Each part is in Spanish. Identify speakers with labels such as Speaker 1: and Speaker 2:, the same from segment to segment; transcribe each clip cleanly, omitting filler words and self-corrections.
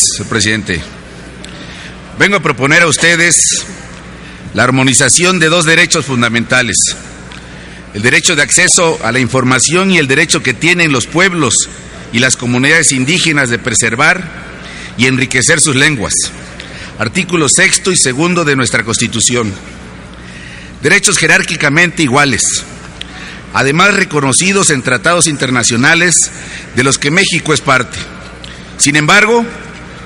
Speaker 1: Señor presidente. Vengo a proponer a ustedes la armonización de dos derechos fundamentales: el derecho de acceso a la información y el derecho que tienen los pueblos y las comunidades indígenas de preservar y enriquecer sus lenguas. Artículos 6 y 2 de nuestra Constitución. Derechos jerárquicamente iguales, además reconocidos en tratados internacionales de los que México es parte. Sin embargo,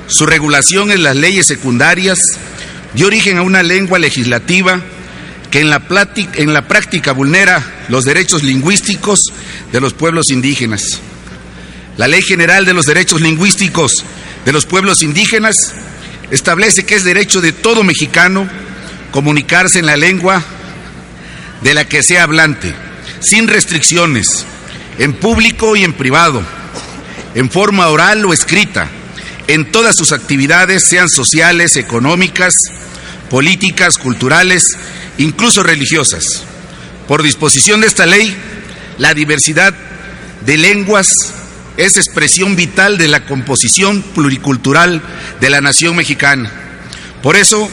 Speaker 1: su regulación en las leyes secundarias dio origen a una lengua legislativa que en la práctica vulnera los derechos lingüísticos de los pueblos indígenas. La Ley General de los Derechos Lingüísticos de los Pueblos Indígenas establece que es derecho de todo mexicano comunicarse en la lengua de la que sea hablante, sin restricciones, en público y en privado, en forma oral o escrita, en todas sus actividades, sean sociales, económicas, políticas, culturales, incluso religiosas. Por disposición de esta ley, la diversidad de lenguas es expresión vital de la composición pluricultural de la nación mexicana. Por eso,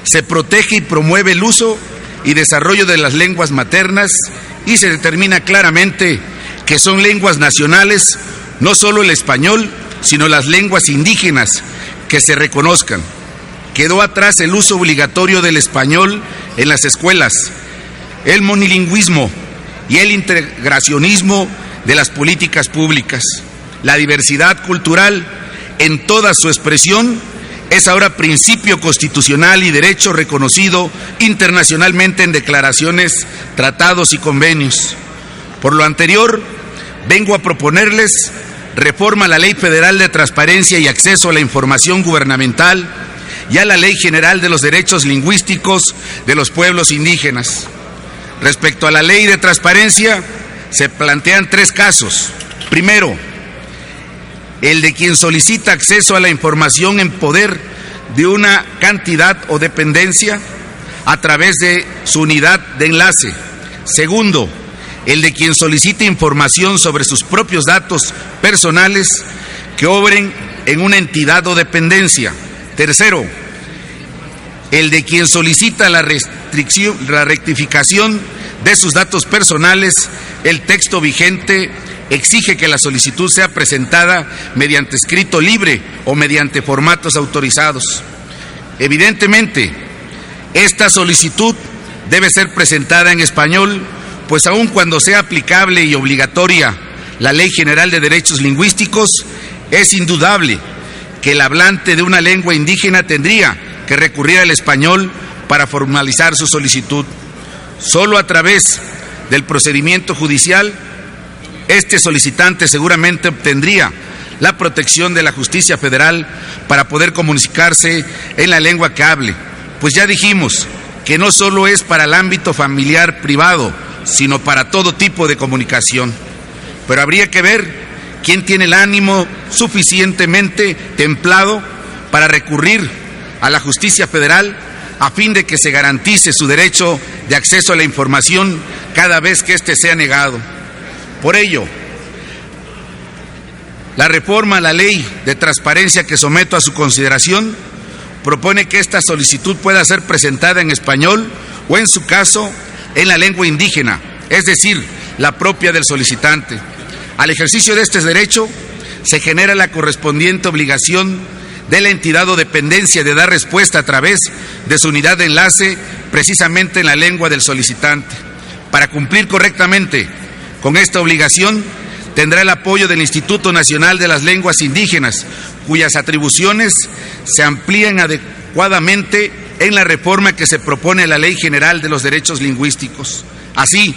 Speaker 1: se protege y promueve el uso y desarrollo de las lenguas maternas y se determina claramente que son lenguas nacionales, no solo el español, sino las lenguas indígenas que se reconozcan. Quedó atrás el uso obligatorio del español en las escuelas, el monilingüismo y el integracionismo de las políticas públicas. La diversidad cultural en toda su expresión es ahora principio constitucional y derecho reconocido internacionalmente en declaraciones, tratados y convenios. Por lo anterior, vengo a proponerles reforma a la Ley Federal de Transparencia y Acceso a la Información Gubernamental y a la Ley General de los Derechos Lingüísticos de los Pueblos Indígenas. Respecto a la Ley de Transparencia, se plantean 3 casos. Primero, el de quien solicita acceso a la información en poder de una cantidad o dependencia a través de su unidad de enlace. Segundo, el de quien solicita información sobre sus propios datos personales que obren en una entidad o dependencia. Tercero, el de quien solicita la rectificación de sus datos personales. El texto vigente exige que la solicitud sea presentada mediante escrito libre o mediante formatos autorizados. Evidentemente, esta solicitud debe ser presentada en español, pues aun cuando sea aplicable y obligatoria la Ley General de Derechos Lingüísticos, es indudable que el hablante de una lengua indígena tendría que recurrir al español para formalizar su solicitud. Solo a través del procedimiento judicial, este solicitante seguramente obtendría la protección de la justicia federal para poder comunicarse en la lengua que hable, pues ya dijimos que no solo es para el ámbito familiar privado, sino para todo tipo de comunicación. Pero habría que ver quién tiene el ánimo suficientemente templado para recurrir a la justicia federal a fin de que se garantice su derecho de acceso a la información cada vez que éste sea negado. Por ello, la reforma a la Ley de Transparencia que someto a su consideración propone que esta solicitud pueda ser presentada en español o, en su caso, en la lengua indígena, es decir, la propia del solicitante. Al ejercicio de este derecho se genera la correspondiente obligación de la entidad o dependencia de dar respuesta a través de su unidad de enlace, precisamente en la lengua del solicitante. Para cumplir correctamente con esta obligación, tendrá el apoyo del Instituto Nacional de las Lenguas Indígenas, cuyas atribuciones se amplían adecuadamente en la reforma que se propone a la Ley General de los Derechos Lingüísticos. Así,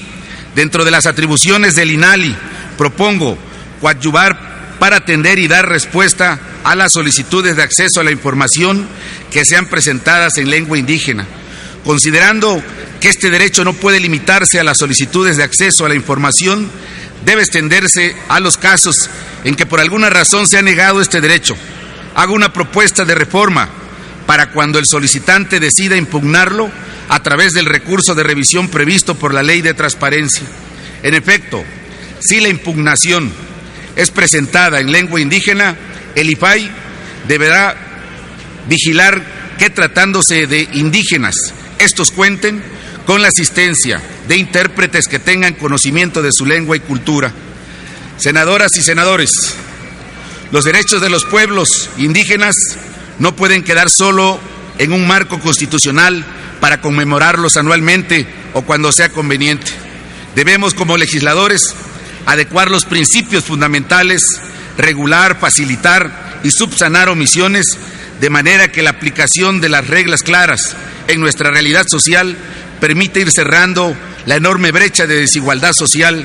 Speaker 1: dentro de las atribuciones del INALI, propongo coadyuvar para atender y dar respuesta a las solicitudes de acceso a la información que sean presentadas en lengua indígena, considerando que este derecho no puede limitarse a las solicitudes de acceso a la información, debe extenderse a los casos en que por alguna razón se ha negado este derecho. Hago una propuesta de reforma para cuando el solicitante decida impugnarlo a través del recurso de revisión previsto por la Ley de Transparencia. En efecto, si la impugnación es presentada en lengua indígena, el IFAI deberá vigilar que, tratándose de indígenas, estos cuenten con la asistencia de intérpretes que tengan conocimiento de su lengua y cultura. Senadoras y senadores, los derechos de los pueblos indígenas no pueden quedar solo en un marco constitucional para conmemorarlos anualmente o cuando sea conveniente. Debemos, como legisladores, adecuar los principios fundamentales, regular, facilitar y subsanar omisiones, de manera que la aplicación de las reglas claras en nuestra realidad social permite ir cerrando la enorme brecha de desigualdad social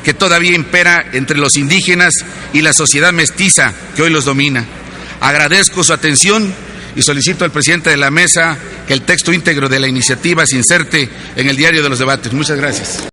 Speaker 1: que todavía impera entre los indígenas y la sociedad mestiza que hoy los domina. Agradezco su atención y solicito al presidente de la mesa que el texto íntegro de la iniciativa se inserte en el diario de los debates. Muchas gracias.